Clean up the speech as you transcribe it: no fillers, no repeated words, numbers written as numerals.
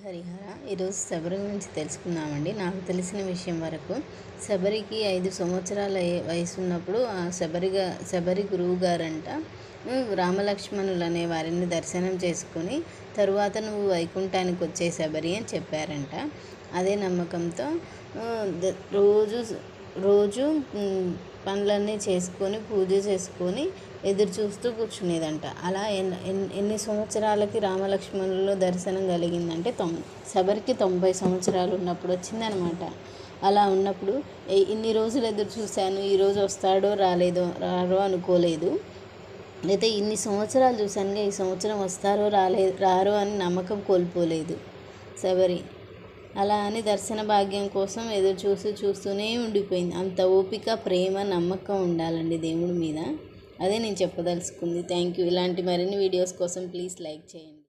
హరిహర ఈరోజు శబరి గురించి తెలుసుకుందామండి. నాకు తెలిసిన విషయం వరకు శబరికి 5 సంవత్సరాల వయసు ఉన్నప్పుడు ఆ శబరి గురువు గారంట రామలక్ష్మణులు అనే వారిని దర్శనం చేసుకొని తరువాత నువ్వు వైకుంఠానికి వచ్చే శబరి అని చెప్పారంట. అదే నమ్మకంతో రోజు పనులన్నీ చేసుకొని పూజ చేసుకొని ఎదురు చూస్తూ కూర్చునేదంట. అలా ఎన్ని సంవత్సరాలకి రామలక్ష్మణుల్లో దర్శనం కలిగిందంటే శబరికి 90 సంవత్సరాలు ఉన్నప్పుడు వచ్చిందనమాట. అలా ఉన్నప్పుడు ఇన్ని రోజులు ఎదురు చూశాను, ఈరోజు వస్తాడో రారో అనుకోలేదు. అయితే ఇన్ని సంవత్సరాలు చూశానుగా, ఈ సంవత్సరం వస్తారో రారో అని నమ్మకం కోల్పోలేదు శబరి. అలా అని దర్శన భాగ్యం కోసం ఎదురు చూస్తూనే ఉండిపోయింది. అంత ఓపిక, ప్రేమ, నమ్మకం ఉండాలండి దేవుడి మీద. అదే నేను చెప్పదలుచుకుంది. Thank you. ఇలాంటి మరిన్ని వీడియోస్ కోసం ప్లీజ్ లైక్ చేయండి.